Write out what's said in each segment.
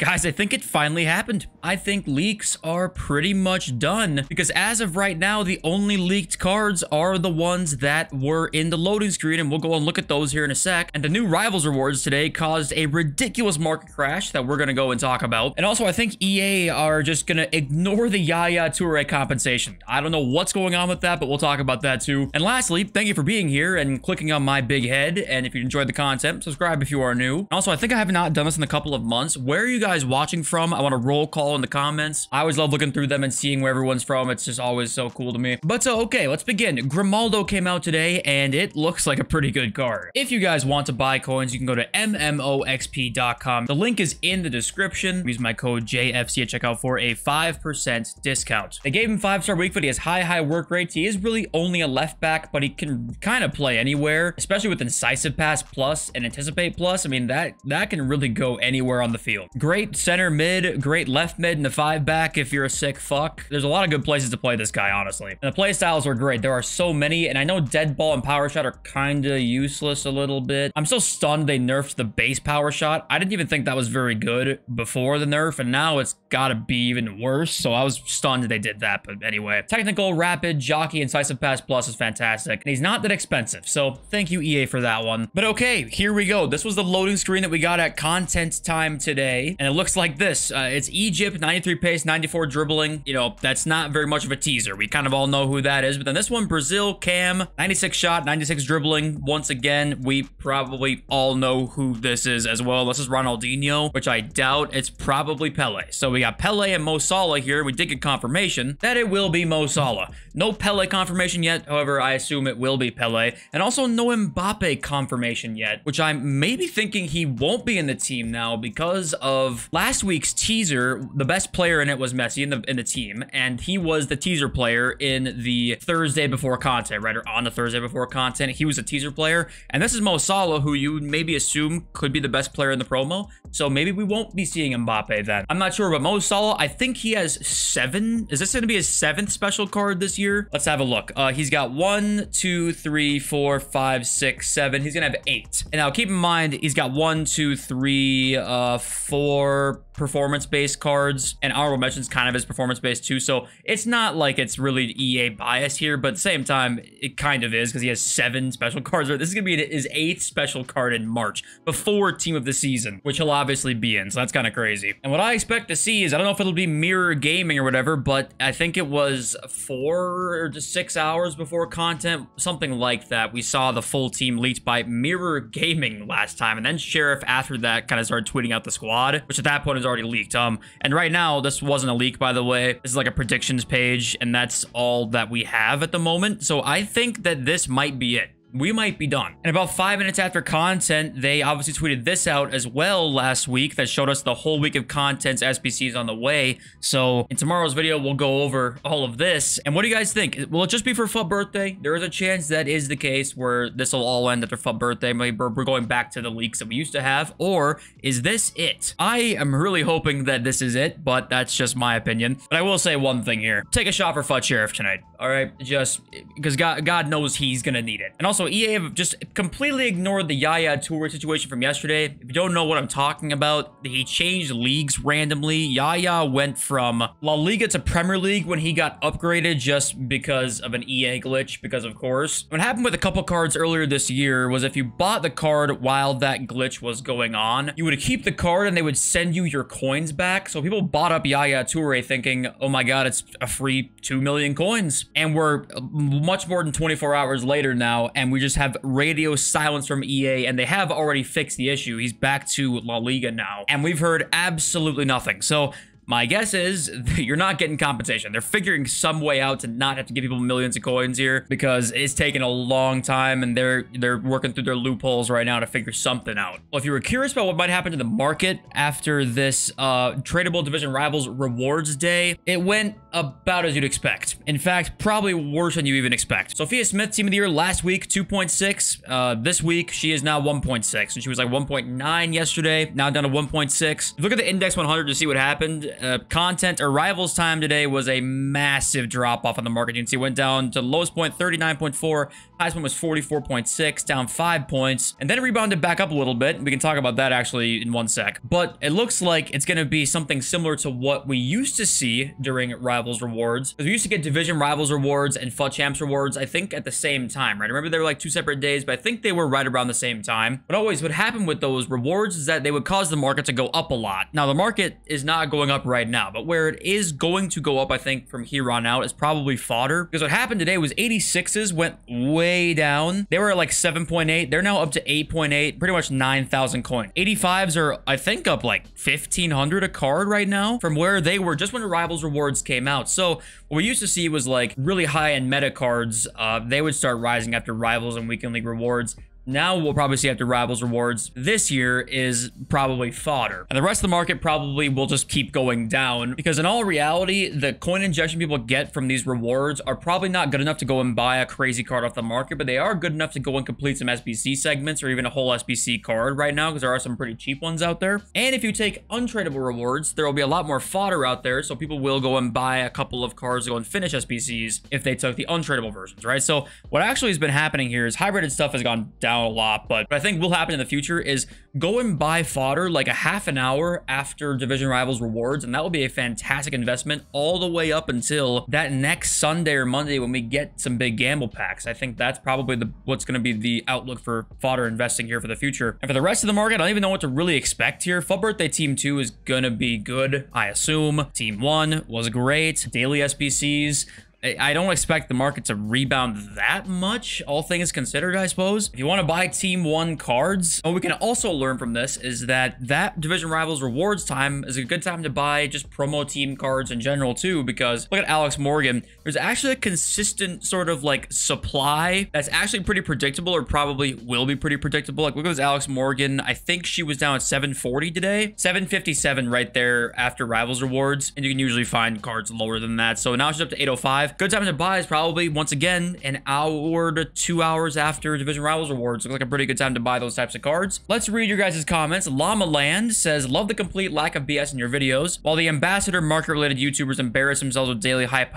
Guys, I think it finally happened. I think leaks are pretty much done because as of right now, the only leaked cards are the ones that were in the loading screen, and we'll go and look at those here in a sec. And the new Rivals rewards today caused a ridiculous market crash that we're going to go and talk about. And also, I think EA are just going to ignore the Yaya Toure compensation. I don't know what's going on with that, but we'll talk about that too. And lastly, thank you for being here and clicking on my big head. And if you enjoyed the content, subscribe if you are new. Also, I think I have not done this in a couple of months. Where are you guys watching from? I want a roll call in the comments. I always love looking through them and seeing where everyone's from. It's just always so cool to me. But okay, let's begin. Grimaldo came out today and it looks like a pretty good card. If you guys want to buy coins, you can go to mmoxp.com. The link is in the description. Use my code JFC at checkout for a 5% discount. They gave him 5-star weak foot. He has high work rates. He is really only a left back, but he can kind of play anywhere, especially with incisive pass plus and anticipate plus. I mean, that can really go anywhere on the field. Great center mid, great left mid, and the 5 back if you're a sick fuck. There's a lot of good places to play this guy, honestly. And the play styles are great. There are so many, and I know dead ball and power shot are kind of useless a little bit. I'm still stunned they nerfed the base power shot. I didn't even think that was very good before the nerf, and now it's gotta be even worse, so I was stunned they did that. But anyway, technical, rapid, jockey, incisive pass plus is fantastic, and he's not that expensive, so thank you EA for that one. But okay, here we go. This was the loading screen that we got at content time today, and it looks like this. It's Egypt, 93 pace, 94 dribbling. You know, that's not very much of a teaser. We kind of all know who that is. But then this one, Brazil, Cam, 96 shot, 96 dribbling. Once again, we probably all know who this is as well. This is Ronaldinho, which I doubt. It's probably Pele. So we got Pele and Mo Salah here. We did get confirmation that it will be Mo Salah. No Pele confirmation yet. However, I assume it will be Pele. And also no Mbappe confirmation yet, which I'm maybe thinking he won't be in the team now because of last week's teaser. The best player in it was Messi in the team, and he was the teaser player in the Thursday before content, right? Or on the Thursday before content, he was a teaser player. And this is Mo Salah, who you maybe assume could be the best player in the promo. So maybe we won't be seeing Mbappe then. I'm not sure, but Mo Salah, I think he has 7. Is this going to be his 7th special card this year? Let's have a look. He's got 1, 2, 3, 4, 5, 6, 7. He's going to have 8. And now keep in mind, he's got 1, 2, 3, 4 performance-based cards, and honorable mentions kind of is performance-based too, so it's not like it's really EA bias here, but at the same time, it kind of is because he has 7 special cards. This is going to be his 8th special card in March, before Team of the Season, which he'll obviously be in, so that's kind of crazy. And what I expect to see is, I don't know if it'll be mirror gaming or whatever, but I think it was 4 to 6 hours before content, something like that. We saw the full team leaked by mirror gaming last time, and then Sheriff after that kind of started tweeting out the squad, which at that point is already leaked. And right now, this wasn't a leak, by the way. This is like a predictions page, and that's all that we have at the moment. So I think that this might be it. We might be done. And about 5 minutes after content, they obviously tweeted this out as well last week that showed us the whole week of content's SBCs on the way. So in tomorrow's video, we'll go over all of this. And what do you guys think? Will it just be for FUT birthday? There is a chance that is the case where this will all end after FUT birthday. Maybe we're going back to the leaks that we used to have. Or is this it? I am really hoping that this is it, but that's just my opinion. But I will say one thing here. Take a shot for FUT Sheriff tonight. All right? Just because God knows he's going to need it. And also, EA have just completely ignored the Yaya Toure situation from yesterday. If you don't know what I'm talking about, he changed leagues randomly. Yaya went from La Liga to Premier League when he got upgraded just because of an EA glitch, because of course. What happened with a couple cards earlier this year was if you bought the card while that glitch was going on, you would keep the card and they would send you your coins back. So people bought up Yaya Toure thinking, oh my god, it's a free 2 million coins. And we're much more than 24 hours later now, and we just have radio silence from EA, and they have already fixed the issue. He's back to La Liga now, and we've heard absolutely nothing. So my guess is that you're not getting compensation. They're figuring some way out to not have to give people millions of coins here because it's taken a long time and they're working through their loopholes right now to figure something out. Well, if you were curious about what might happen to the market after this tradable division rivals rewards day, it went about as you'd expect. In fact, probably worse than you even expect. Sophia Smith, team of the year last week, 2.6. This week, she is now 1.6. And she was like 1.9 yesterday, now down to 1.6. Look at the index 100 to see what happened. content or rivals time today was a massive drop off on the market. You can see it went down to the lowest point 39.4, highest point was 44.6, down 5 points, and then it rebounded back up a little bit. We can talk about that actually in one sec. But it looks like it's going to be something similar to what we used to see during rivals rewards, because we used to get division rivals rewards and FUT champs rewards, I think at the same time, right? Remember they were like 2 separate days, but I think they were right around the same time. But always what happened with those rewards is that they would cause the market to go up a lot. Now the market is not going up right now, but where it is going to go up, I think from here on out, is probably fodder, because what happened today was 86s went way down. They were at like 7.8. They're now up to 8.8, pretty much 9,000 coin. 85s are, I think, up like 1,500 a card right now from where they were just when the rivals rewards came out. So what we used to see was like really high-end meta cards. They would start rising after rivals and weekend league rewards. Now we'll probably see after rivals rewards this year is probably fodder. And the rest of the market probably will just keep going down, because in all reality, the coin injection people get from these rewards are probably not good enough to go and buy a crazy card off the market, but they are good enough to go and complete some SBC segments or even a whole SBC card right now, because there are some pretty cheap ones out there. And if you take untradeable rewards, there will be a lot more fodder out there, so people will go and buy a couple of cards to go and finish SBCs if they took the untradeable versions, right? So what actually has been happening here is hybrided stuff has gone down a lot, but what I think will happen in the future is go and buy fodder like a half an hour after division rivals rewards, and that will be a fantastic investment all the way up until that next Sunday or Monday when we get some big gamble packs. I think that's probably what's going to be the outlook for fodder investing here for the future. And for the rest of the market, I don't even know what to really expect here. FUT Birthday Team 2 is going to be good, I assume. Team 1 was great. Daily SBCs, I don't expect the market to rebound that much, all things considered, I suppose. If you want to buy Team 1 cards, what we can also learn from this is that Division Rivals rewards time is a good time to buy just promo team cards in general too, because look at Alex Morgan. There's actually a consistent sort of like supply that's actually pretty predictable, or probably will be pretty predictable. Like look at this Alex Morgan. I think she was down at 740 today, 757 right there after Rivals rewards, and you can usually find cards lower than that. So now she's up to 805. Good time to buy is probably, once again, an hour to 2 hours after Division Rivals rewards. Looks like a pretty good time to buy those types of cards. Let's read your guys' comments. Llama Land says, love the complete lack of BS in your videos. While the ambassador market-related YouTubers embarrass themselves with daily hype,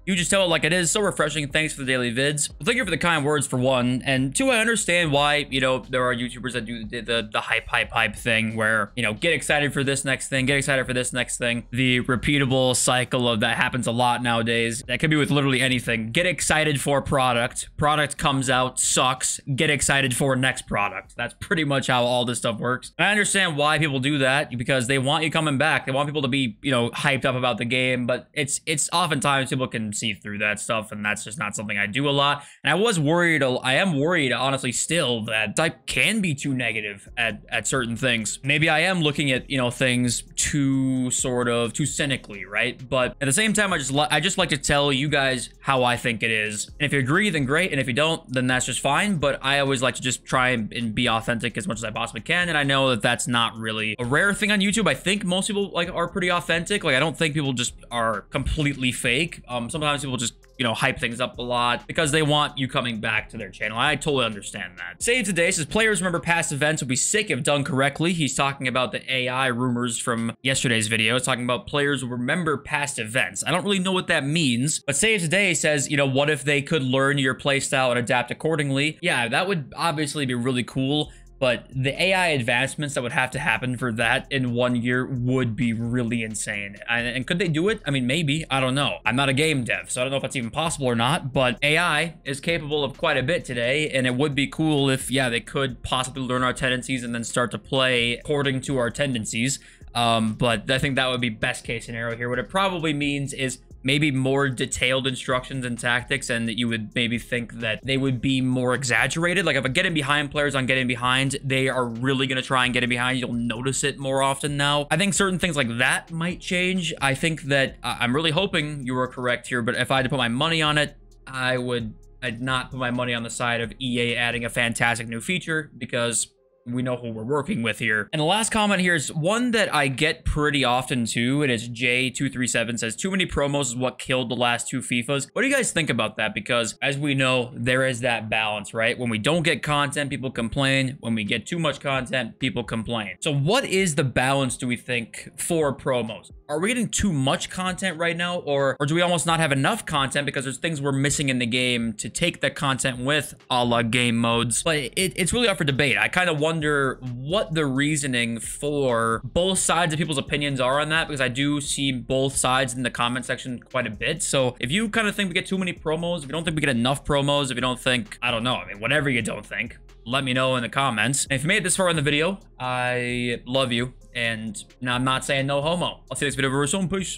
you just tell it like it is. So refreshing. Thanks for the daily vids. Well, thank you for the kind words, for one. And two, I understand why, you know, there are YouTubers that do the hype thing where, you know, get excited for this next thing, get excited for this next thing. The repeatable cycle of that happens a lot nowadays. That could be with literally anything. Get excited for product comes out, sucks, get excited for next product. That's pretty much how all this stuff works. And I understand why people do that, because they want you coming back. They want people to be, you know, hyped up about the game, but it's oftentimes people can see through that stuff, and that's just not something I do a lot. And I am worried honestly still that type can be too negative at certain things. Maybe I am looking at, you know, things too cynically, right? But at the same time, I just like to tell you guys how I think it is. And if you agree, then great. And if you don't, then that's just fine. But I always like to just try and be authentic as much as I possibly can. And I know that that's not really a rare thing on YouTube. I think most people like are pretty authentic. Like I don't think people just are completely fake. Sometimes people just, you know, hype things up a lot because they want you coming back to their channel. I totally understand that. Save Today says, players remember past events will be sick if done correctly. He's talking about the AI rumors from yesterday's video. It's talking about players will remember past events. I don't really know what that means, but Save Today says, you know, what if they could learn your playstyle and adapt accordingly? Yeah, that would obviously be really cool. But the AI advancements that would have to happen for that in 1 year would be really insane. And could they do it? I mean, maybe. I don't know. I'm not a game dev, so I don't know if that's even possible or not. But AI is capable of quite a bit today, and it would be cool if, yeah, they could possibly learn our tendencies and then start to play according to our tendencies. But I think that would be best case scenario here. What it probably means is maybe more detailed instructions and tactics, and that you would maybe think that they would be more exaggerated. Like if a getting behind players on getting behind, they are really going to try and get in behind. You'll notice it more often now. I think certain things like that might change. I think that I'm really hoping you were correct here, but if I had to put my money on it, I'd not put my money on the side of EA adding a fantastic new feature, because we know who we're working with here. And the last comment here is one that I get pretty often too. It is J237 says, too many promos is what killed the last two FIFAs. What do you guys think about that? Because as we know, there is that balance, right? When we don't get content, people complain. When we get too much content, people complain. So what is the balance, do we think, for promos? Are we getting too much content right now, or do we almost not have enough content because there's things we're missing in the game to take that content with, a la game modes? But it's really up for debate. I kind of wonder what the reasoning for both sides of people's opinions are on that, because I do see both sides in the comment section quite a bit. So if you kind of think we get too many promos, if you don't think we get enough promos, if you don't think, I don't know, I mean, whatever you don't think, let me know in the comments. And if you made it this far in the video, I love you. And now I'm not saying no homo. I'll see you next video very soon. Peace.